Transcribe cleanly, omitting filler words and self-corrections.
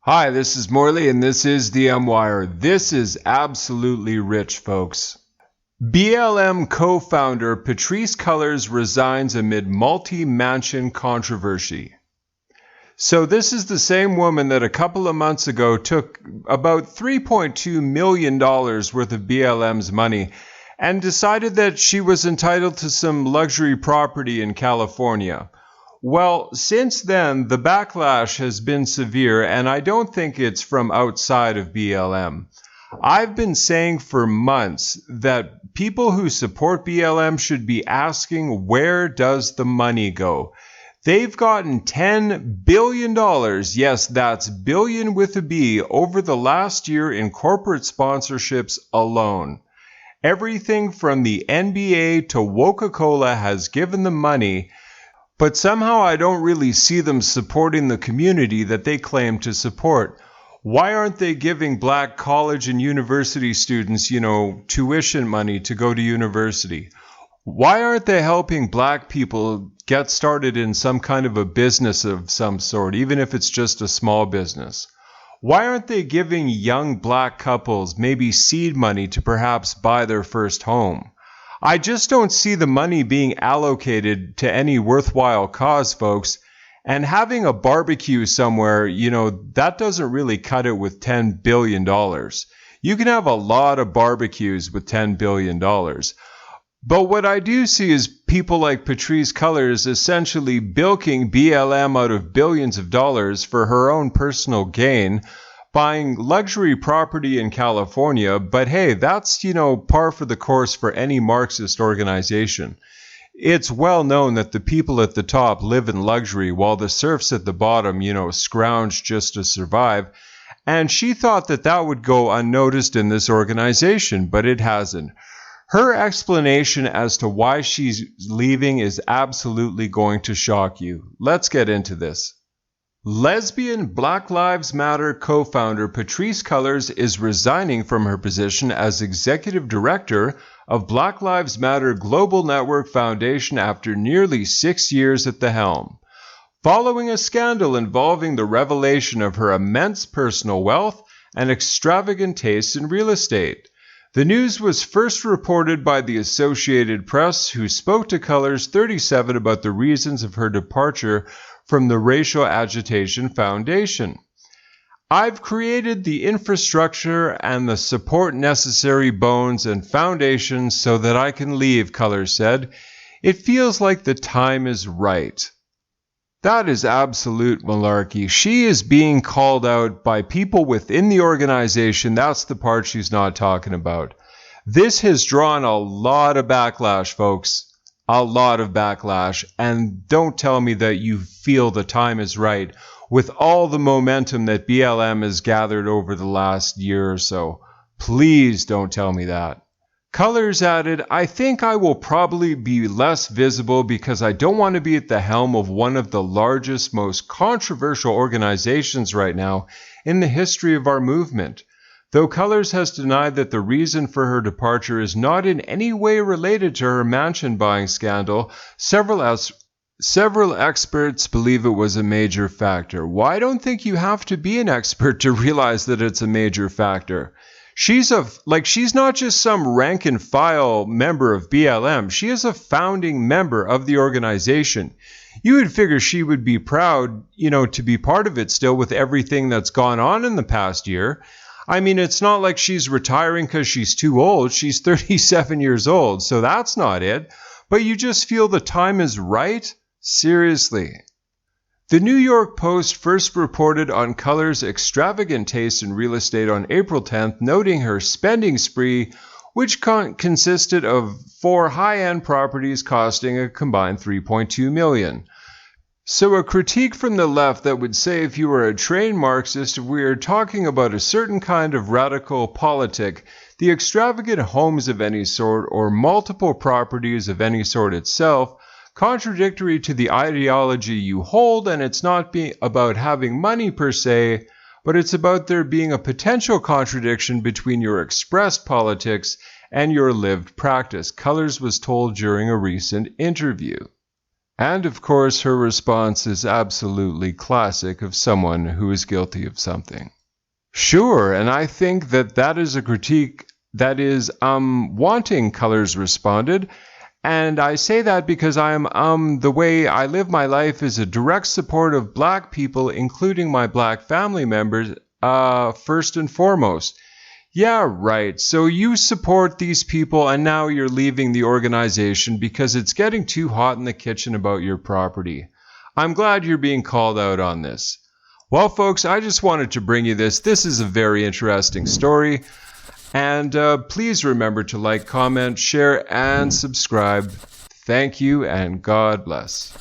Hi, this is Morley, and this is the M-Wire. This is absolutely rich, folks. BLM co-founder Patrisse Cullors resigns amid multi-mansion controversy. So this is the same woman that a couple of months ago took about $3.2 million worth of BLM's money and decided that she was entitled to some luxury property in California. Well, since then, the backlash has been severe, and I don't think it's from outside of BLM. I've been saying for months that people who support BLM should be asking, where does the money go? They've gotten $10 billion, yes, that's billion with a B, over the last year in corporate sponsorships alone. Everything from the NBA to Coca-Cola has given them money, but somehow I don't really see them supporting the community that they claim to support. Why aren't they giving black college and university students, tuition money to go to university? Why aren't they helping black people get started in some kind of a business of some sort, even if it's just a small business? Why aren't they giving young black couples maybe seed money to perhaps buy their first home? I just don't see the money being allocated to any worthwhile cause, folks. And having a barbecue somewhere, that doesn't really cut it with $10 billion. You can have a lot of barbecues with $10 billion. But what I do see is people like Patrisse Cullors essentially bilking BLM out of billions of dollars for her own personal gain, buying luxury property in California, but hey, that's, par for the course for any Marxist organization. It's well known that the people at the top live in luxury while the serfs at the bottom, scrounge just to survive. And she thought that that would go unnoticed in this organization, but it hasn't. Her explanation as to why she's leaving is absolutely going to shock you. Let's get into this. Lesbian Black Lives Matter co-founder Patrisse Cullors is resigning from her position as executive director of Black Lives Matter Global Network Foundation after nearly 6 years at the helm, following a scandal involving the revelation of her immense personal wealth and extravagant tastes in real estate. The news was first reported by the Associated Press, who spoke to Cullors 37 about the reasons of her departure from the Racial Agitation Foundation. I've created the infrastructure and the support necessary bones and foundations so that I can leave, Cullors said. It feels like the time is right. That is absolute malarkey. She is being called out by people within the organization. That's the part she's not talking about. This has drawn a lot of backlash, folks. A lot of backlash. And don't tell me that you feel the time is right with all the momentum that BLM has gathered over the last year or so. Please don't tell me that. Cullors added, I think I will probably be less visible because I don't want to be at the helm of one of the largest, most controversial organizations right now in the history of our movement. Though Cullors has denied that the reason for her departure is not in any way related to her mansion buying scandal, several experts believe it was a major factor. Well, I don't think you have to be an expert to realize that it's a major factor. She's not just some rank and file member of BLM. She is a founding member of the organization. You would figure she would be proud, to be part of it still with everything that's gone on in the past year. I mean, it's not like she's retiring because she's too old. She's 37 years old, so that's not it. But you just feel the time is right? Seriously. The New York Post first reported on Cullors' extravagant taste in real estate on April 10th, noting her spending spree, which consisted of 4 high-end properties costing a combined $3.2 million. So a critique from the left that would say if you were a trained Marxist, if we are talking about a certain kind of radical politic, the extravagant homes of any sort or multiple properties of any sort itself, contradictory to the ideology you hold, and it's not about having money per se, but it's about there being a potential contradiction between your expressed politics and your lived practice, Cullors was told during a recent interview. And of course, her response is absolutely classic of someone who is guilty of something. Sure, and I think that is a critique that is wanting, Cullors responded. And I say that because the way I live my life is a direct support of Black people, including my Black family members, first and foremost. Yeah, right. So you support these people and now you're leaving the organization because it's getting too hot in the kitchen about your property. I'm glad you're being called out on this. Well, folks, I just wanted to bring you this. This is a very interesting story. And please remember to like, comment, share, and subscribe. Thank you, and God bless.